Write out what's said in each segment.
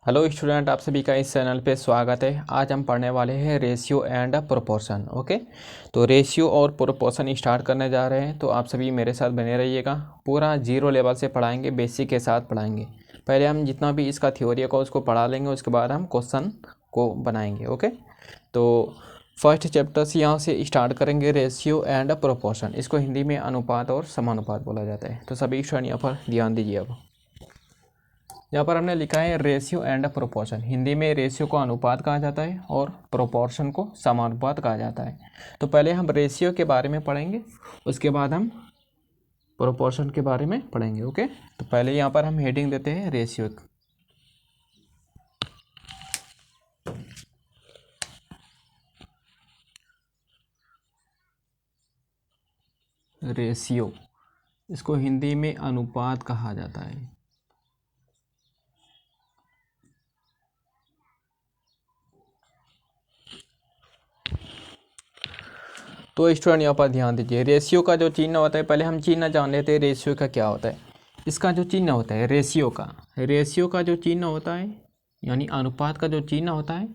Hello student, आप सभी का इस चैनल पे स्वागत है। आज हम पढ़ने वाले हैं रेशियो एंड प्रोपोर्शन। ओके, तो रेशियो और प्रोपोर्शन स्टार्ट करने जा रहे हैं, तो आप सभी मेरे साथ बने रहिएगा। पूरा जीरो लेवल से पढ़ाएंगे, बेसिक के साथ पढ़ाएंगे। पहले हम जितना भी इसका थ्योरी का उसको पढ़ा लेंगे, उसके बाद हम क्वेश्चन को बनाएंगे। ओके, तो फर्स्ट चैप्टर से यहाँ से स्टार्ट करेंगे, रेशियो एंड प्रोपोर्शन। इसको हिंदी में अनुपात और समानुपात बोला जाता है। तो सभी स्टूडेंट यहाँ पर ध्यान दीजिए। अब यहाँ पर हमने लिखा है रेशियो एंड प्रोपोर्शन। हिंदी में रेशियो को अनुपात कहा जाता है और प्रोपोर्शन को समानुपात कहा जाता है। तो पहले हम रेशियो के बारे में पढ़ेंगे, उसके बाद हम प्रोपोर्शन के बारे में पढ़ेंगे। ओके, तो पहले यहाँ पर हम हेडिंग देते हैं रेशियो। रेशियो, इसको हिंदी में अनुपात कहा जाता है। तो स्टूडेंट यहाँ पर ध्यान दीजिए, रेशियो का जो चिन्ह होता है, पहले हम चिन्ह जान लेते हैं रेशियो का क्या होता है। इसका जो चिन्ह होता है रेशियो का जो चिन्ह होता है, यानी अनुपात का जो चिन्ह होता है,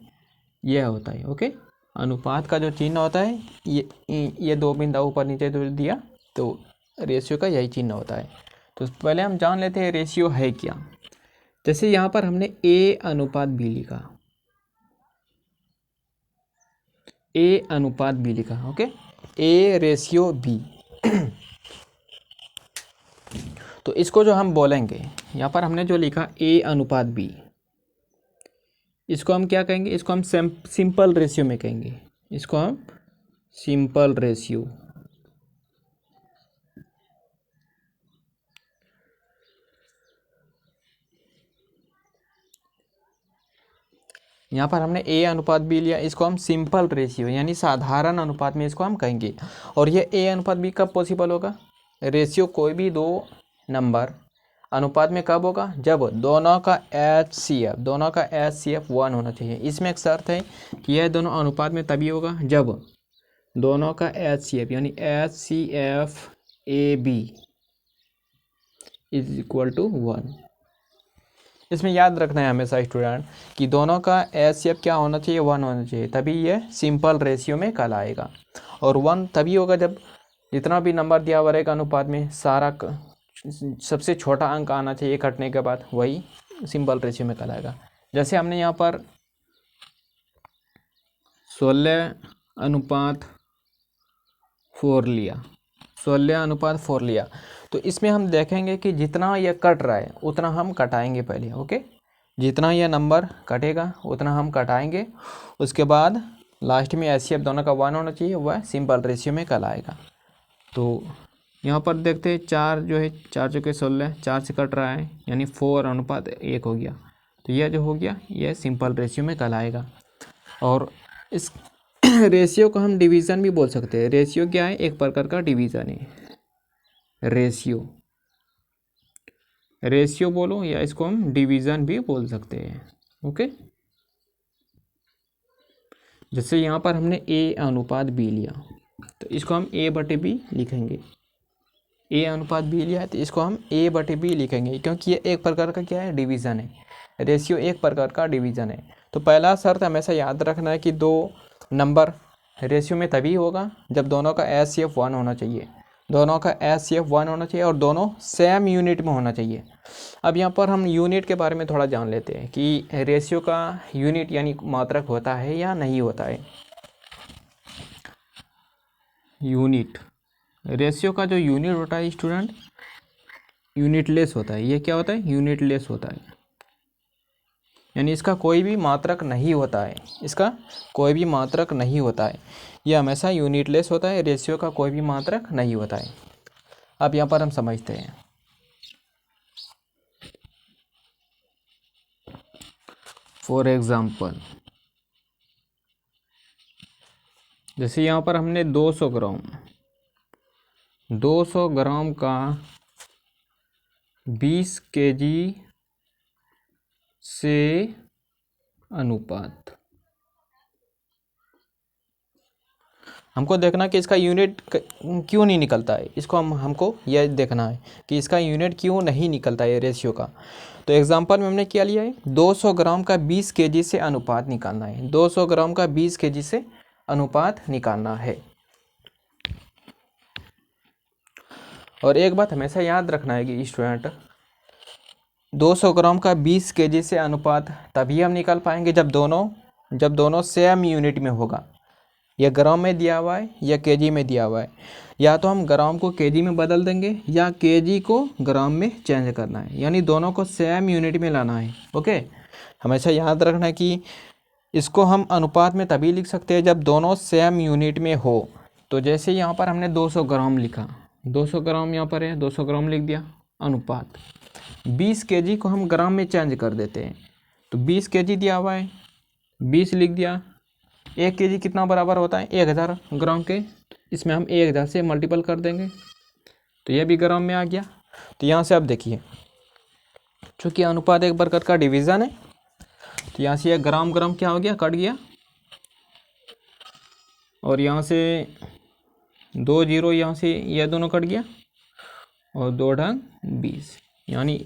यह होता है। ओके, अनुपात का जो चिन्ह होता है, ये दो बिंदु ऊपर नीचे जो दिया, तो रेशियो का यही चिन्ह होता है। तो पहले हम जान लेते हैं रेशियो है क्या। जैसे यहाँ पर हमने ए अनुपात बी लिखा, ए अनुपात बी लिखा। Okay, a ratio b. तो इसको जो हम बोलेंगे, यहाँ पर हमने जो लिखा ए अनुपात बी, इसको हम क्या कहेंगे? इसको हम सिंपल रेशियो में कहेंगे। इसको हम सिंपल रेशियो। यहाँ पर हमने ए अनुपात बी लिया, इसको हम सिंपल रेशियो यानी साधारण अनुपात में इसको हम कहेंगे। और ये ए अनुपात बी कब पॉसिबल होगा? रेशियो कोई भी दो नंबर अनुपात में कब होगा? जब दोनों का एच सी एफ 1 होना चाहिए। इसमें एक शर्त है कि यह दोनों अनुपात में तभी होगा जब दोनों का एच सी एफ यानी H C F a b is equal to 1। इसमें याद रखना है हमेशा स्टूडेंट कि दोनों का एच सी एफ क्या होना चाहिए? 1 होना चाहिए, तभी ये सिंपल रेशियो में कहलाएगा। और 1 तभी होगा जब जितना भी नंबर दिया हुआ रहेगा अनुपात में, सबसे छोटा अंक आना चाहिए कटने के बाद, वही सिंपल रेशियो में कहलाएगा। जैसे हमने यहाँ पर 16 अनुपात 4 लिया, 16 अनुपात 4 लिया, तो इसमें हम देखेंगे कि जितना यह कट रहा है उतना हम कटाएंगे पहले। ओके, जितना यह नंबर कटेगा उतना हम कटाएंगे, उसके बाद लास्ट में एच सी एफ दोनों का 1 होना चाहिए, वह सिंपल रेशियो में कहलाएगा। तो यहाँ पर देखते हैं 4 जो है, 4 चौके 16, 4 से कट रहा है यानी 4 अनुपात 1 हो गया। तो यह जो हो गया यह सिंपल रेशियो में कहलाएगा। और इस रेशियो को हम डिवीज़न भी बोल सकते हैं। रेशियो क्या है? एक प्रकार का डिवीज़न है। रेशियो बोलो या इसको हम डिवीज़न भी बोल सकते हैं। ओके, जैसे यहाँ पर हमने ए अनुपात बी लिया, तो इसको हम ए बटे बी लिखेंगे। ए अनुपात बी लिया है तो इसको हम ए बटे बी लिखेंगे, क्योंकि ये एक प्रकार का क्या है? डिवीज़न है। रेशियो एक प्रकार का डिवीज़न है। तो पहला शर्त हमेशा याद रखना है कि दो नंबर रेशियो में तभी होगा जब दोनों का एच सी एफ 1 होना चाहिए, दोनों का एच सी एफ 1 होना चाहिए और दोनों सेम यूनिट में होना चाहिए। अब यहाँ पर हम यूनिट के बारे में थोड़ा जान लेते हैं कि रेशियो का यूनिट यानी मात्रक होता है या नहीं होता है। यूनिट, रेशियो का जो यूनिट होता है स्टूडेंट, यूनिटलेस होता है। ये क्या होता है? यूनिटलेस होता है, यानी इसका कोई भी मात्रक नहीं होता है। इसका कोई भी मात्रक नहीं होता है, यह हमेशा यूनिटलेस होता है। रेशियो का कोई भी मात्रक नहीं होता है। अब यहाँ पर हम समझते हैं। फॉर एग्जाम्पल, जैसे यहाँ पर हमने 200 ग्राम का 20 केजी से अनुपात, हमको देखना कि इसका यूनिट क्यों नहीं निकलता है, इसको हमको यह देखना है कि इसका यूनिट क्यों नहीं निकलता है रेशियो का। तो एग्जांपल में हमने क्या लिया है, 200 ग्राम का 20 केजी से अनुपात निकालना है। 200 ग्राम का 20 केजी से अनुपात निकालना है। और एक बात हमेशा याद रखना है कि स्टूडेंट, 200 ग्राम का 20 केजी से अनुपात तभी हम निकाल पाएंगे जब दोनों सेम यूनिट में होगा। या ग्राम में दिया हुआ है या केजी में दिया हुआ है, या तो हम ग्राम को केजी में बदल देंगे या केजी को ग्राम में चेंज करना है, यानी दोनों को सेम यूनिट में लाना है। ओके, हमेशा याद रखना है कि इसको हम अनुपात में तभी लिख सकते हैं जब दोनों सेम यूनिट में हो। तो जैसे यहाँ पर हमने 200 ग्राम लिखा, 200 ग्राम यहाँ पर है, 200 ग्राम लिख दिया अनुपात। 20 केजी को हम ग्राम में चेंज कर देते हैं, तो 20 केजी दिया हुआ है, 20 लिख दिया। 1 केजी कितना बराबर होता है, 1000 ग्राम के, इसमें हम 1000 से मल्टीपल कर देंगे तो यह भी ग्राम में आ गया। तो यहाँ से आप देखिए, चूँकि अनुपात एक बरकत का डिवीज़न है, तो यहाँ से यह ग्राम ग्राम क्या हो गया, कट गया, और यहाँ से 2 जीरो यहाँ से यह दोनों कट गया, और 2 ढंग 20, यानी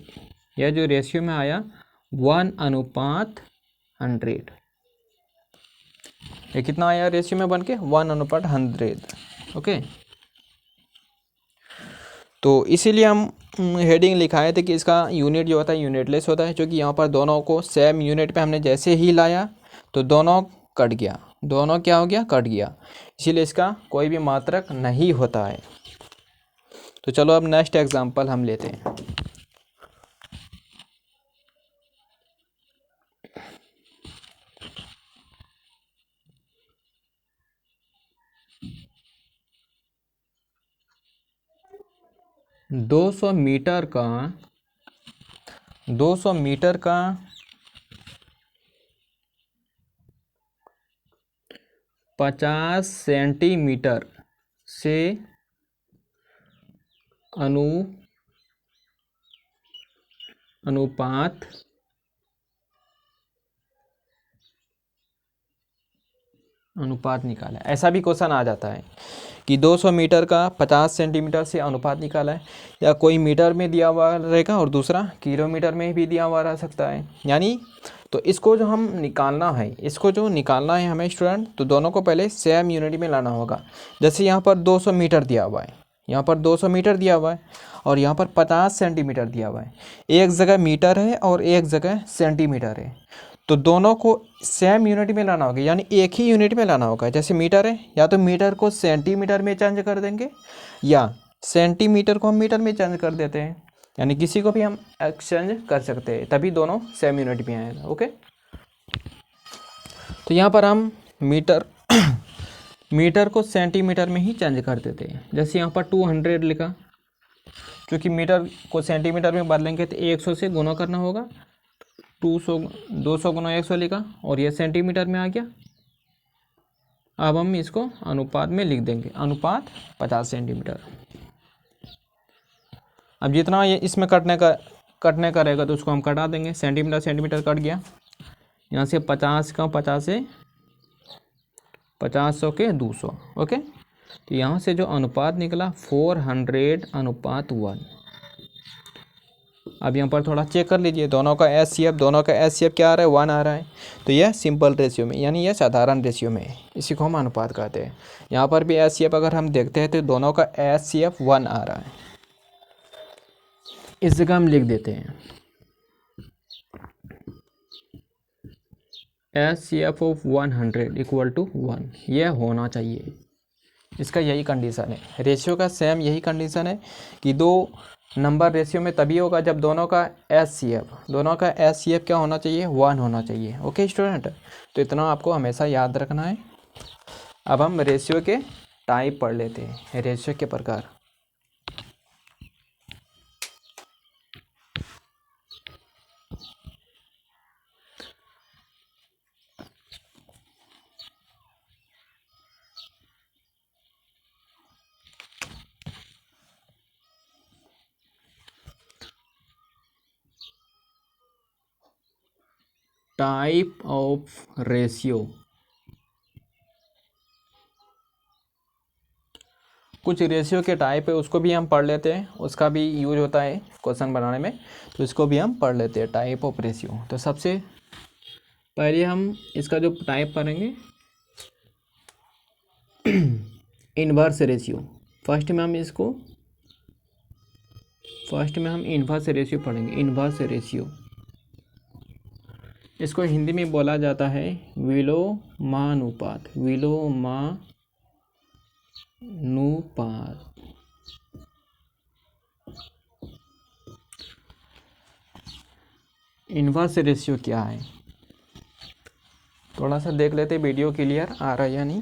यह जो रेशियो में आया 1:100। ये कितना आया रेशियो में बन के, 1:100। ओके, तो इसीलिए हम हेडिंग लिखाए थे कि इसका यूनिट जो होता है यूनिटलेस होता है, क्योंकि यहाँ पर दोनों को सेम यूनिट पे हमने जैसे ही लाया तो दोनों कट गया, दोनों क्या हो गया, कट गया, इसीलिए इसका कोई भी मात्रक नहीं होता है। तो चलो अब नेक्स्ट एग्जांपल हम लेते हैं। दो सौ मीटर का 50 सेंटीमीटर से अनुपात निकाला है। ऐसा भी क्वेश्चन आ जाता है कि 200 मीटर का 50 सेंटीमीटर से अनुपात निकाला है, या कोई मीटर में दिया हुआ रहेगा और दूसरा किलोमीटर में भी दिया हुआ रह सकता है। यानी तो इसको जो हम निकालना है, हमें स्टूडेंट, तो दोनों को पहले सेम यूनिट में लाना होगा। जैसे यहाँ पर 200 मीटर दिया हुआ है, यहाँ पर 200 मीटर दिया हुआ है, और यहाँ पर 50 सेंटीमीटर दिया हुआ है। एक जगह मीटर है और एक जगह सेंटीमीटर है, तो दोनों को सेम यूनिट में लाना होगा, यानी एक ही यूनिट में लाना होगा। जैसे मीटर है, या तो मीटर को सेंटीमीटर में चेंज कर देंगे, या सेंटीमीटर को हम मीटर में चेंज कर देते हैं, यानी किसी को भी हम एक्सचेंज कर सकते हैं, तभी दोनों सेम यूनिट में आएगा। ओके, तो यहाँ पर हम मीटर को सेंटीमीटर में ही चेंज कर देते हैं। जैसे यहाँ पर 200 लिखा, क्योंकि मीटर को सेंटीमीटर में बदलेंगे तो 100 से गुना करना होगा, 200 गुना 100 लिखा, और यह सेंटीमीटर में आ गया। अब हम इसको अनुपात में लिख देंगे, अनुपात 50 सेंटीमीटर। अब जितना ये इसमें कटने का रहेगा तो उसको हम कटा देंगे, सेंटीमीटर कट गया। यहाँ से 50 का 50 से 50 100 के 200। ओके, तो यहाँ से जो अनुपात निकला 400:1। अब यहाँ पर थोड़ा चेक कर लीजिए, दोनों का एचसीएफ क्या आ रहा है, 1 आ रहा है। तो यह सिंपल रेशियो में, यानी यह साधारण रेशियो में है, इसी को हम अनुपात कहते हैं। यहाँ पर भी एचसीएफ अगर हम देखते हैं तो दोनों का एचसीएफ 1 आ रहा है, इस जगह हम लिख देते हैं एचसीएफ ऑफ 100 इक्वल टू 1। यह होना चाहिए, इसका यही कंडीशन है। रेशियो का सेम यही कंडीशन है कि दो नंबर रेशियो में तभी होगा जब दोनों का एचसीएफ क्या होना चाहिए, 1 होना चाहिए। ओके स्टूडेंट, तो इतना आपको हमेशा याद रखना है। अब हम रेशियो के टाइप पढ़ लेते हैं, रेशियो के प्रकार। टाइप ऑफ रेशियो, कुछ रेशियो के टाइप है उसको भी हम पढ़ लेते हैं, उसका भी यूज होता है क्वेश्चन बनाने में, तो इसको भी हम पढ़ लेते हैं, टाइप ऑफ रेशियो। तो सबसे पहले हम इसका जो टाइप पढ़ेंगे इन्वर्स रेशियो। फर्स्ट में हम इन्वर्स रेशियो पढ़ेंगे। इन्वर्स रेशियो इसको हिंदी में बोला जाता है विलोमानुपात। विलोमानुपात। इन्वर्स रेशियो क्या है, थोड़ा सा देख लेते, वीडियो क्लियर आ रहा है या नहीं।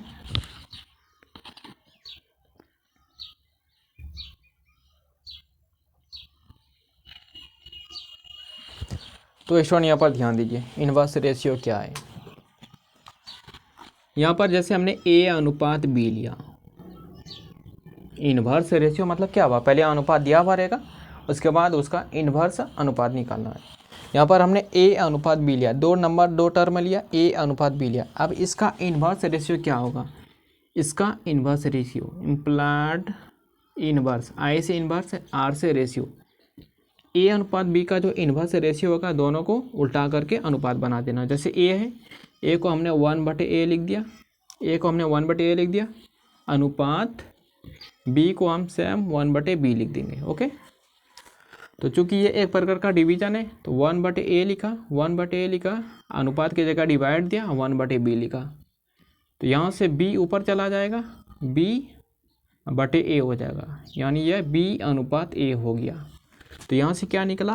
तो स्टूडेंट यहाँ पर ध्यान दीजिए, इन्वर्स रेशियो क्या है। यहाँ पर जैसे हमने ए अनुपात बी लिया, इन्वर्स रेशियो मतलब क्या हुआ, पहले अनुपात दिया हुआ रहेगा, उसके बाद उसका इन्वर्स अनुपात निकालना है। यहाँ पर हमने ए अनुपात बी लिया, दो टर्म लिया, ए अनुपात बी लिया। अब इसका इन्वर्स रेशियो क्या होगा, इसका इन्वर्स रेशियो इम्प्लाइड इन्वर्स, आई से इन्वर्स, आर से रेशियो, ए अनुपात बी का जो इन्वर्स रेशियो होगा दोनों को उल्टा करके अनुपात बना देना। जैसे ए है, ए को हमने 1/a लिख दिया, अनुपात बी को हम सेम 1/b लिख देंगे। ओके, तो चूंकि ये एक प्रकार का डिवीजन है तो 1/a लिखा, अनुपात की जगह डिवाइड दिया, 1/b लिखा, तो यहाँ से b ऊपर चला जाएगा, b/a हो जाएगा, यानी यह b अनुपात a हो गया। तो यहाँ से क्या निकला,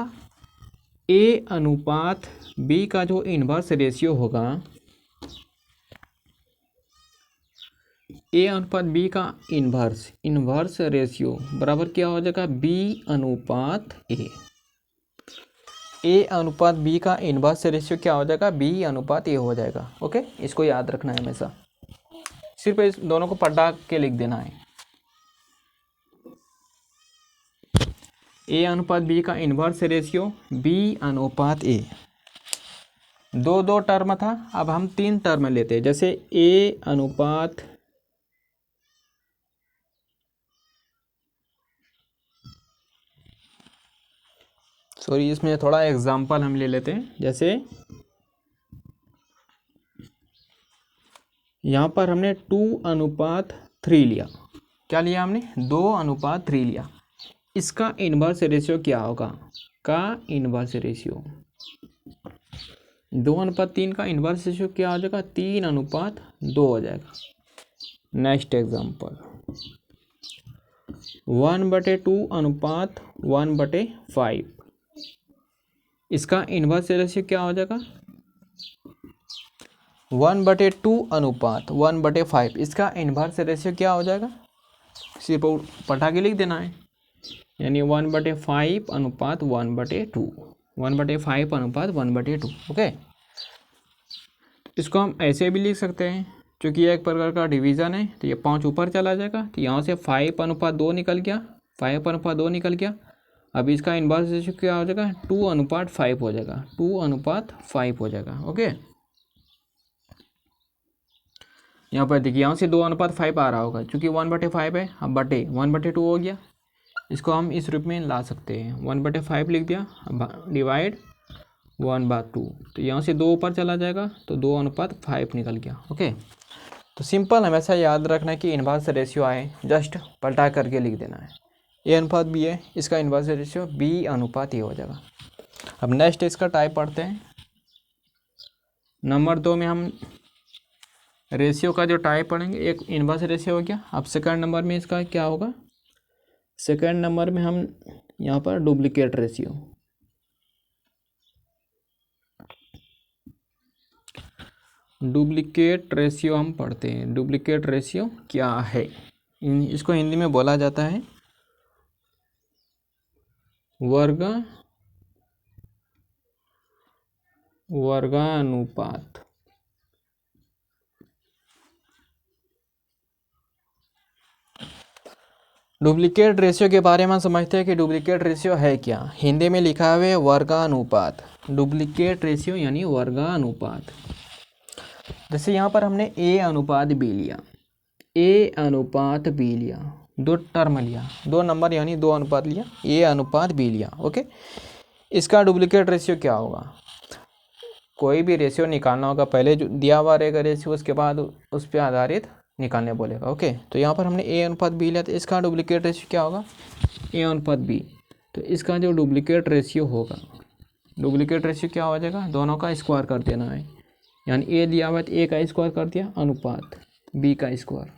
a अनुपात b का जो इन्वर्स रेशियो होगा, a अनुपात b का इन्वर्स रेशियो बराबर क्या हो जाएगा, b अनुपात a। a अनुपात b का इन्वर्स रेशियो क्या हो जाएगा, b अनुपात a हो जाएगा। ओके, इसको याद रखना है हमेशा, सिर्फ इस दोनों को पलटा के लिख देना है। ए अनुपात बी का इन्वर्स रेशियो b अनुपात a। दो टर्म था, अब हम 3 टर्म लेते हैं। जैसे ए अनुपात इसमें थोड़ा एग्जाम्पल हम ले लेते हैं। जैसे यहाँ पर हमने 2:3 लिया, क्या लिया हमने, 2:3 लिया। इसका इन्वर्स रेशियो क्या होगा, का इन्वर्स रेशियो 2:3 का इन्वर्स रेशियो क्या हो जाएगा, 3:2 हो जाएगा। नेक्स्ट एग्जांपल 1/2 अनुपात 1/5, इसका इन्वर्स रेशियो क्या हो जाएगा, 1/2 अनुपात 1/5, इसका इन्वर्स रेशियो क्या हो जाएगा, सिर्फ पटा के लिख देना है, यानी 1/5 अनुपात 1/2, 1/5 अनुपात 1/2। ओके, इसको हम ऐसे भी लिख सकते हैं, क्योंकि यह एक प्रकार का डिवीज़न है, तो ये 5 ऊपर चला जाएगा, तो यहाँ से 5:2 निकल गया, 5:2 निकल गया। अब इसका इन्वर्स रेशियो क्या हो जाएगा, 2:5 हो जाएगा, 2:5 हो जाएगा। ओके, यहाँ पर देखिए, यहाँ से 2:5 आ रहा होगा, क्योंकि 1/5 है, अब बटे 1/2 हो गया। इसको हम इस रूप में ला सकते हैं, 1/5 लिख दिया, डिवाइड 1/2, तो यहाँ से 2 ऊपर चला जाएगा, तो 2:5 निकल गया। ओके, तो सिंपल हमेशा याद रखना है कि इन्वर्स रेशियो आए जस्ट पलटा करके लिख देना है। ए अनुपात बी है, इसका इन्वर्स रेशियो बी अनुपात ए हो जाएगा। अब नेक्स्ट इसका टाइप पढ़ते हैं। नंबर 2 में हम रेशियो का जो टाइप पढ़ेंगे, एक इन्वर्स रेशियो हो गया। अब सेकंड नंबर में इसका क्या होगा, सेकंड नंबर में हम यहाँ पर डुप्लीकेट रेशियो, हम पढ़ते हैं। डुप्लीकेट रेशियो क्या है, इसको हिंदी में बोला जाता है वर्गानुपात। डुप्लीकेट रेशियो के बारे में समझते हैं कि डुप्लीकेट रेशियो है क्या। हिंदी में लिखा हुआ है वर्गानुपात। डुप्लीकेट रेशियो यानी वर्गानुपात। जैसे यहाँ पर हमने ए अनुपात बी लिया, दो टर्म लिया, दो नंबर यानी दो अनुपात लिया, ए अनुपात बी लिया। ओके, इसका डुप्लीकेट रेशियो क्या होगा? कोई भी रेशियो निकालना होगा, पहले जो दिया हुआ रहेगा रेशियो, उसके बाद उस पर आधारित निकालने बोलेगा। ओके, तो यहाँ पर हमने ए अनुपात बी लिया, तो इसका डुप्लीकेट रेशियो क्या होगा? ए अनुपात बी। तो इसका जो डुप्लीकेट रेशियो होगा, डुप्लीकेट रेशियो क्या हो जाएगा? दोनों का स्क्वायर कर देना है, यानी ए दिया हुआ है तो ए का स्क्वायर कर दिया अनुपात बी का स्क्वायर।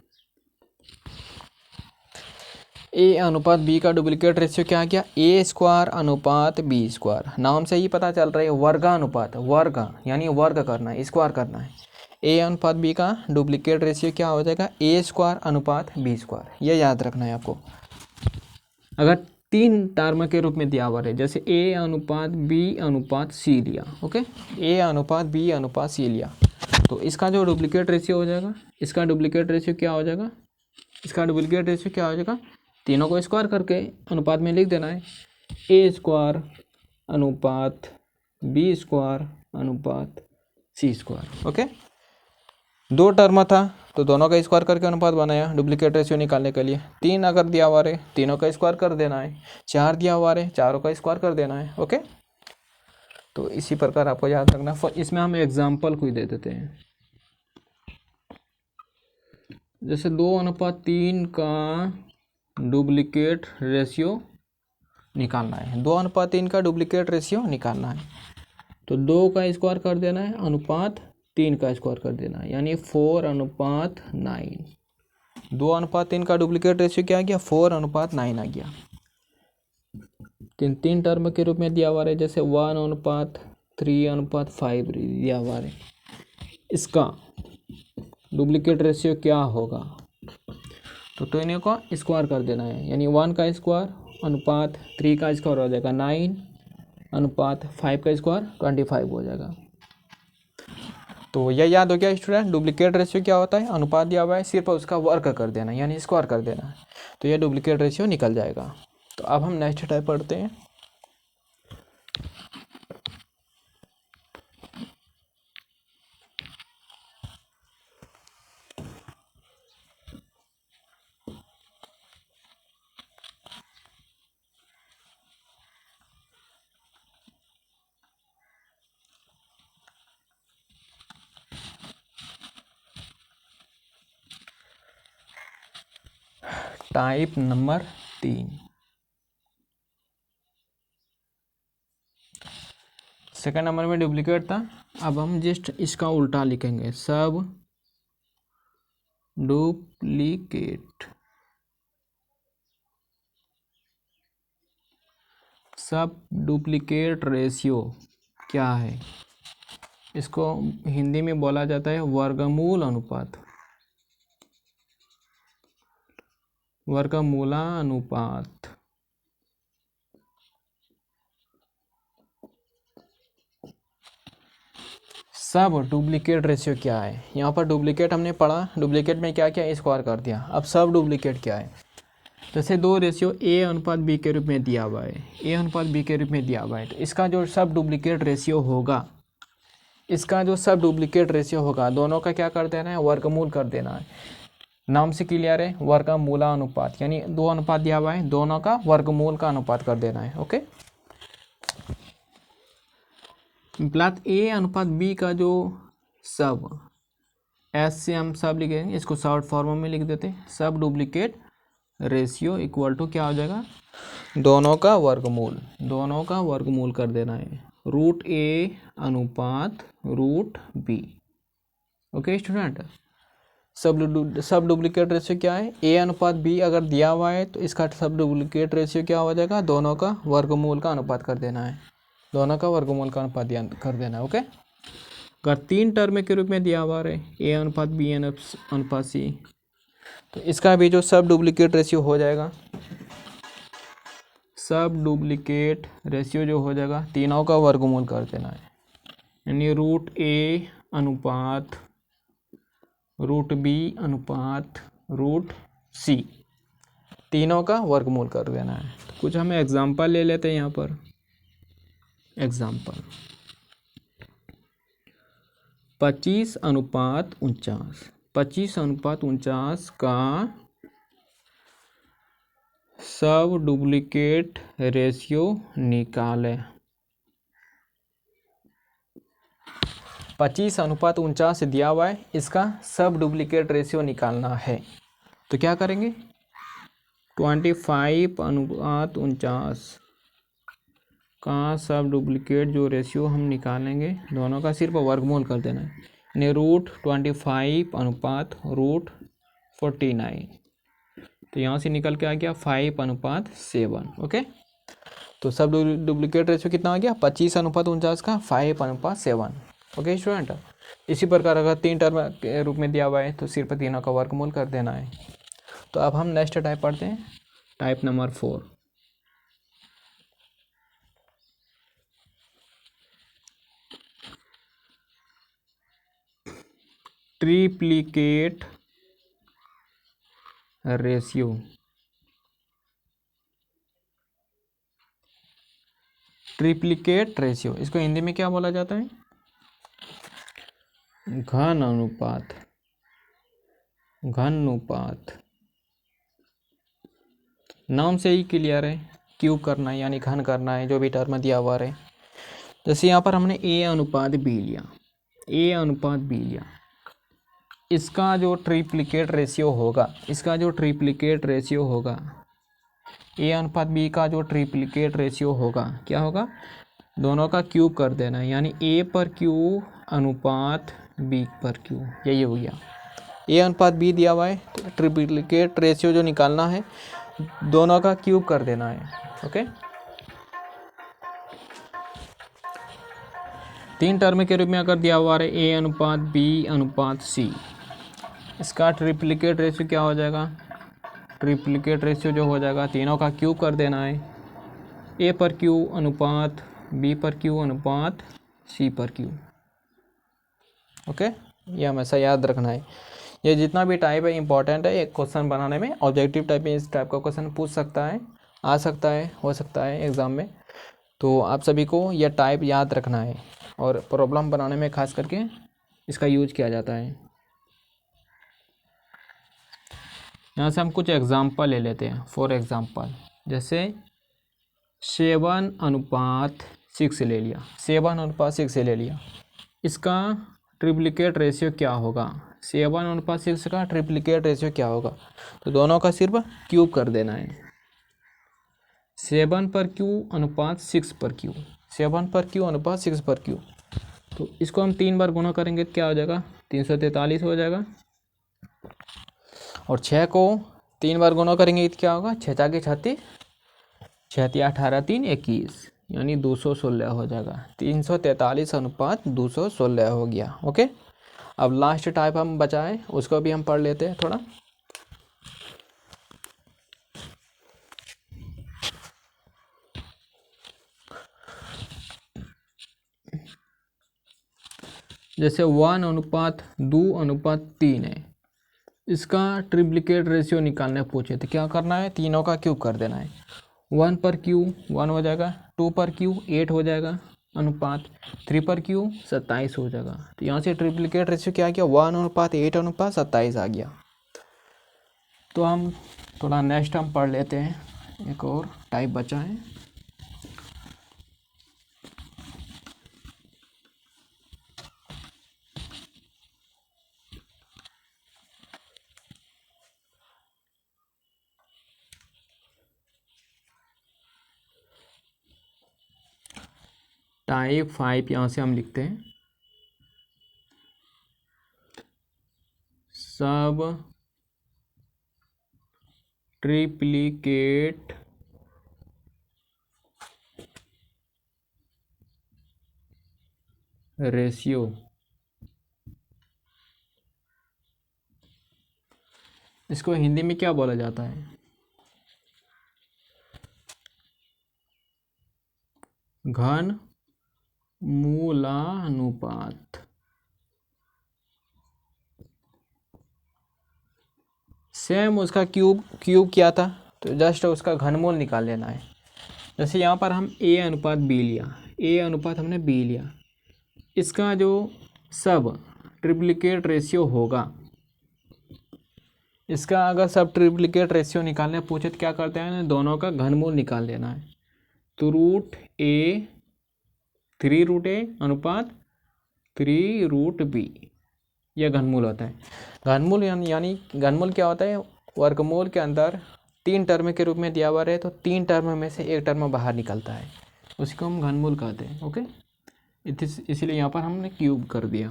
ए अनुपात बी का डुप्लीकेट रेशियो क्या आ गया? ए स्क्वायर अनुपात बी स्क्वायर। नाम से ही पता चल रहा है वर्गानुपात, वर्ग यानी वर्ग करना है, स्क्वायर करना है। ए अनुपात बी का डुप्लीकेट रेशियो क्या हो जाएगा? ए स्क्वायर अनुपात बी स्क्वायर। ये याद रखना है आपको। अगर तीन टर्म के रूप में दिया हुआ है, जैसे ए अनुपात बी अनुपात सी लिया, ओके, ए अनुपात बी अनुपात सी लिया, तो इसका जो डुप्लीकेट रेशियो हो जाएगा, इसका डुप्लीकेट रेशियो क्या हो जाएगा? इसका डुप्लीकेट रेशियो क्या हो जाएगा? तीनों को स्क्वायर करके अनुपात में लिख देना है, ए स्क्वायर अनुपात बी स्क्वायर अनुपात सी स्क्वायर। ओके, दो टर्म था तो दोनों का स्क्वायर करके अनुपात बनाया डुप्लीकेट रेशियो निकालने के लिए। तीन अगर दिया हुआ रहे, तीनों का स्क्वायर कर देना है। चार दिया हुआ रहे, चारों का स्क्वायर कर देना है। ओके, तो इसी प्रकार आपको याद रखना। इसमें हम एग्जाम्पल कोई दे देते हैं, जैसे 2:3 का डुप्लीकेट रेशियो निकालना है। 2:3 का डुप्लीकेट रेशियो निकालना है, तो 2 का स्क्वायर कर देना है अनुपात 3 का स्क्वायर कर देना है, यानी 4:9। 2:3 का डुप्लीकेट रेशियो क्या आ गया? 4:9 आ गया। तीन टर्म के रूप में दिया हुआ है, जैसे 1:3:5 दिया हुआ है। इसका डुप्लीकेट रेशियो क्या होगा? तो इन्हें को स्क्वायर कर देना है, यानी 1 का स्क्वायर अनुपात 3 का स्क्वायर हो जाएगा 9 अनुपात 5 का स्क्वायर 25 हो जाएगा। तो यह याद हो गया स्टूडेंट, डुप्लीकेट रेशियो क्या होता है? अनुपात दिया हुआ है, सिर्फ उसका वर्ग कर देना यानी स्क्वायर कर देना है, तो यह डुप्लीकेट रेशियो निकल जाएगा। तो अब हम नेक्स्ट टाइप पढ़ते हैं। टाइप नंबर 3, सेकंड नंबर में डुप्लीकेट था। अब हम जस्ट इसका उल्टा लिखेंगे, सब डुप्लीकेट। सब डुप्लीकेट रेशियो क्या है? इसको हिंदी में बोला जाता है वर्गमूल अनुपात, वर्गमूलानुपात। सब डुप्लीकेट रेशियो क्या है? यहाँ पर डुप्लीकेट हमने पढ़ा, डुप्लीकेट में क्या क्या स्क्वायर कर दिया। अब सब डुप्लीकेट क्या है? जैसे दो रेशियो ए अनुपात बी के रूप में दिया हुआ है, ए अनुपात बी के रूप में दिया हुआ है, तो इसका जो सब डुप्लीकेट रेशियो होगा, इसका जो सब डुप्लीकेट रेशियो होगा, दोनों का क्या कर देना है? वर्गमूल कर देना है। नाम से क्लियर है, वर्गमूला अनुपात, यानी दो अनुपात दिया हुआ है, दोनों का वर्गमूल का अनुपात कर देना है। ओके, प्लस ए अनुपात बी का जो सब, एस से हम सब लिखेंगे, इसको शॉर्ट फॉर्म में लिख देते हैं, सब डुप्लीकेट रेशियो इक्वल टू क्या हो जाएगा? दोनों का वर्गमूल, दोनों का वर्गमूल कर देना है, रूट ए अनुपात रूट बी। ओके स्टूडेंट, सब डुप्लीकेट रेशियो क्या है? ए अनुपात बी अगर दिया हुआ है तो इसका सब डुप्लीकेट रेशियो क्या हो जाएगा? दोनों का वर्गमूल का अनुपात कर देना है, दोनों का वर्गमूल का अनुपात कर देना है। ओके, अगर तीन टर्म के रूप में दिया हुआ है, ए अनुपात बी अनुपात सी, तो इसका भी जो सब डुप्लीकेट रेशियो हो जाएगा, सब डुप्लीकेट रेशियो जो हो जाएगा, तीनों का वर्गमूल कर देना है, यानी रूट ए अनुपात रूट बी अनुपात रूट सी, तीनों का वर्गमूल कर देना है। तो कुछ हम एग्जाम्पल ले लेते हैं यहाँ पर। एग्जाम्पल 25:49, 25:49 का सब डुप्लीकेट रेशियो निकालें। 25:49 दिया हुआ है, इसका सब डुप्लीकेट रेशियो निकालना है। तो क्या करेंगे, 25:49 का सब डुप्लीकेट जो रेशियो हम निकालेंगे, दोनों का सिर्फ वर्गमूल कर देना है, यानी √25/√49। तो यहाँ से निकल के आ गया 5:7। ओके, तो सब डुप्लीकेट रेशियो कितना आ गया, 25:49 का 5:7। ओके स्टूडेंट, इसी प्रकार अगर 3 टर्म के रूप में दिया हुआ है तो सिर्फ तीनों का वर्गमूल कर देना है। तो अब हम नेक्स्ट टाइप पढ़ते हैं, type number 4। Triplicate ratio. Triplicate ratio, इसको हिंदी में क्या बोला जाता है, घन अनुपात। घन अनुपात नाम से ही क्लियर है, क्यूब करना है यानी घन करना है, जो भी टर्म दिया हुआ है। जैसे यहाँ पर हमने A अनुपात B लिया, A अनुपात B लिया, इसका जो ट्रिप्लिकेट रेशियो होगा, इसका जो ट्रिप्लिकेट रेशियो होगा, A अनुपात B का जो ट्रिप्लिकेट रेशियो होगा, क्या होगा, दोनों का क्यूब कर देना है, यानी A पर क्यू अनुपात B पर क्यू, यही हो गया। A अनुपात B दिया हुआ है, तो ट्रिप्लिकेट रेशियो जो निकालना है, दोनों का क्यूब कर देना है। ओके, 3 टर्म के रूप में अगर दिया हुआ है A अनुपात B अनुपात C, इसका ट्रिप्लिकेट रेशियो क्या हो जाएगा, ट्रिप्लिकेट रेशियो जो हो जाएगा, तीनों का क्यूब कर देना है, A पर क्यू अनुपात B पर क्यू अनुपात C पर क्यू। ओके, ये हमेशा याद रखना है। ये जितना भी टाइप है इंपॉर्टेंट है, एक क्वेश्चन बनाने में, ऑब्जेक्टिव टाइप में इस टाइप का क्वेश्चन पूछ सकता है, आ सकता है, हो सकता है एग्ज़ाम में। तो आप सभी को यह टाइप याद रखना है, और प्रॉब्लम बनाने में खास करके इसका यूज किया जाता है। यहाँ से हम कुछ एग्जाम्पल ले लेते हैं। फॉर एग्जाम्पल, जैसे 7:6 ले लिया, 7:6 ले लिया, इसका ट्रिप्लिकेट रेशियो क्या होगा, 7:6 का ट्रिप्लिकेट रेशियो क्या होगा, तो दोनों का सिर्फ क्यूब कर देना है, 7 पर क्यू अनुपात 6 पर क्यू, 7 पर क्यू अनुपात 6 पर क्यू। तो इसको हम 3 बार गुणा करेंगे तो क्या हो जाएगा, 343 हो जाएगा। और 6 को 3 बार गुणा करेंगे तो क्या होगा, 6 × 36, 6 × 18 3 21, यानी 216 हो जाएगा। 343 अनुपात 216 हो गया। ओके, अब लास्ट टाइप हम बचाए, उसको भी हम पढ़ लेते हैं थोड़ा। जैसे 1:2:3 है, इसका ट्रिप्लिकेट रेशियो निकालने पूछे तो क्या करना है, तीनों का क्यूब कर देना है। 1 पर क्यू 1 हो जाएगा, 2 पर क्यू 8 हो जाएगा अनुपात, 3 पर क्यू 27 हो जाएगा। तो यहाँ से ट्रिप्लिकेट रेशियो क्या आ गया, 1:8:27 आ गया। तो हम थोड़ा नेक्स्ट हम पढ़ लेते हैं, एक और टाइप बचा है। टाइप 5 यहाँ से हम लिखते हैं, सब ट्रिप्लिकेट रेशियो इसको हिंदी में क्या बोला जाता है, घन मूलानुपात। सेम उसका क्यूब किया था, तो जस्ट उसका घनमूल निकाल लेना है। जैसे यहाँ पर हम A अनुपात B लिया, A अनुपात हमने B लिया, इसका जो सब ट्रिप्लिकेट रेशियो होगा, इसका अगर सब ट्रिप्लिकेट रेशियो निकालने पूछे तो क्या करते हैं, दोनों का घनमूल निकाल लेना है। तो रूट ए 3√a अनुपात 3√b, यह घनमूल होता है। घनमूल यानी घनमूल क्या होता है, वर्गमूल के अंदर 3 टर्म के रूप में दिया हुआ रहे तो 3 टर्म में से एक टर्म बाहर निकलता है, उसको हम घनमूल कहते हैं। ओके, इसीलिए यहाँ पर हमने क्यूब कर दिया।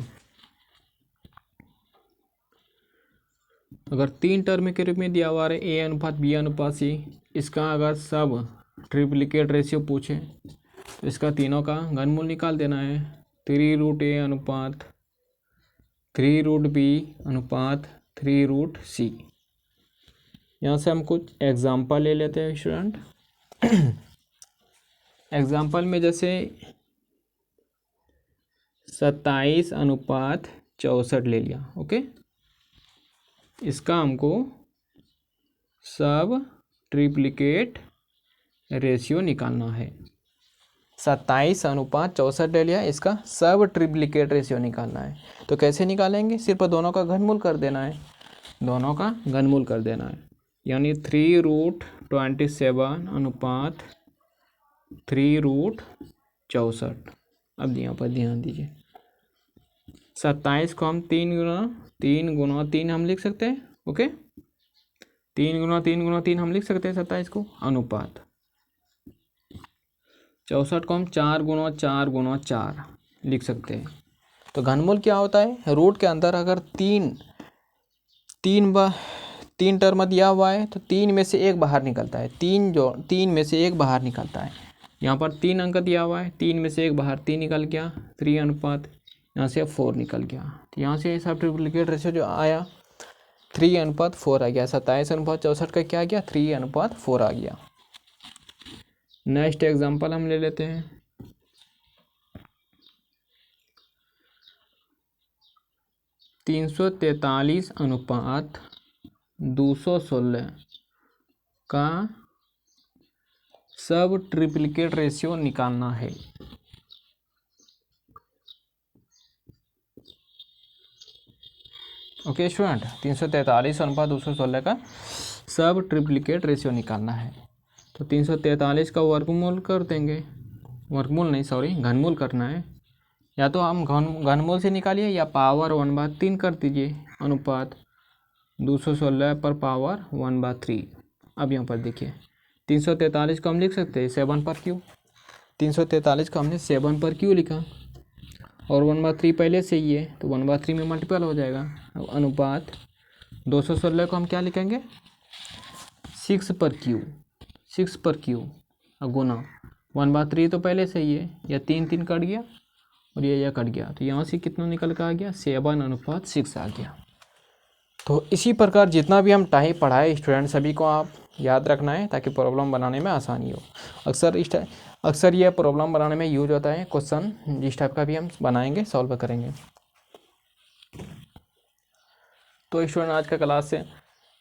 अगर 3 टर्म के रूप में दिया हुआ है ए अनुपात बी अनुपात सी, इसका अगर सब ट्रिप्लिकेट रेशियो पूछे तो इसका तीनों का घनमूल निकाल देना है। 3√a अनुपात 3√b अनुपात 3√c। यहाँ से हम कुछ एग्जाम्पल ले लेते हैं स्टूडेंट। एग्जाम्पल में जैसे 27 अनुपात 64 ले लिया। ओके, इसका हमको सब ट्रिप्लिकेट रेशियो निकालना है। 27 अनुपात 64 ले लिया, इसका सब ट्रिप्लिकेट रेशियो निकालना है। तो कैसे निकालेंगे, सिर्फ दोनों का घनमूल कर देना है, दोनों का घनमूल कर देना है। यानी 3√27 अनुपात 3√64। अब यहाँ पर ध्यान दीजिए, 27 को हम 3 हम लिख सकते हैं। ओके, 3 हम लिख सकते हैं 27 को, अनुपात 64 को हम 4 लिख सकते हैं। तो घनमूल क्या होता है, रूट के अंदर अगर तीन टर्म दिया हुआ है तो 3 में से एक बाहर निकलता है। 3 में से एक बाहर निकलता है। यहाँ पर 3 अंक दिया हुआ है, 3 में से एक बाहर 3 निकल गया, 3 अनुपात यहाँ से 4 निकल गया। तो यहाँ से सब ट्रिप्लिकेट रेशियो जो आया 3:4 आ गया। 27 अनुपात 64 का क्या आ गया, 3:4 आ गया। नेक्स्ट एग्जांपल हम ले लेते हैं। (343 अनुपात 216 का सब ट्रिप्लिकेट रेशियो निकालना है। ओके स्टूडेंट, 343 अनुपात 216 का सब ट्रिप्लिकेट रेशियो निकालना है। तो 343 का वर्गमूल कर देंगे, वर्गमूल नहीं सॉरी घनमूल करना है। या तो हम घनमूल से निकालिए या पावर 1/3 कर दीजिए, अनुपात 216 पर पावर 1/3। अब यहाँ पर देखिए 343 को हम लिख सकते हैं 7 पर क्यू। 343 को हमने 7 पर क्यू लिखा और 1/3 पहले से ही है तो 1/3 में मल्टीपल हो जाएगा। अब अनुपात 216 को हम क्या लिखेंगे, 6 पर क्यू अब गुना 1/3 तो पहले से ही है, या 3 कट गया और यह कट गया। तो यहाँ से कितना निकल कर आ गया, 7/6 आ गया। तो इसी प्रकार जितना भी हम टाइप पढ़ाए स्टूडेंट सभी को आप याद रखना है ताकि प्रॉब्लम बनाने में आसानी हो। अक्सर ये प्रॉब्लम बनाने में यूज होता है क्वेश्चन, जिस टाइप का भी हम बनाएंगे सॉल्व करेंगे। तो स्टूडेंट आज का क्लास से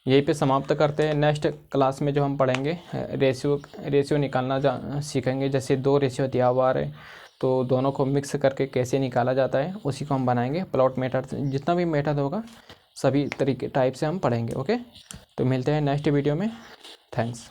यहीं पे समाप्त करते हैं। नेक्स्ट क्लास में जो हम पढ़ेंगे रेशियो निकालना सीखेंगे। जैसे 2 रेशियो दिया हुआ है तो दोनों को मिक्स करके कैसे निकाला जाता है उसी को हम बनाएंगे। प्लॉट मेथड, जितना भी मेथड होगा सभी तरीके टाइप से हम पढ़ेंगे। ओके, तो मिलते हैं नेक्स्ट वीडियो में। थैंक्स।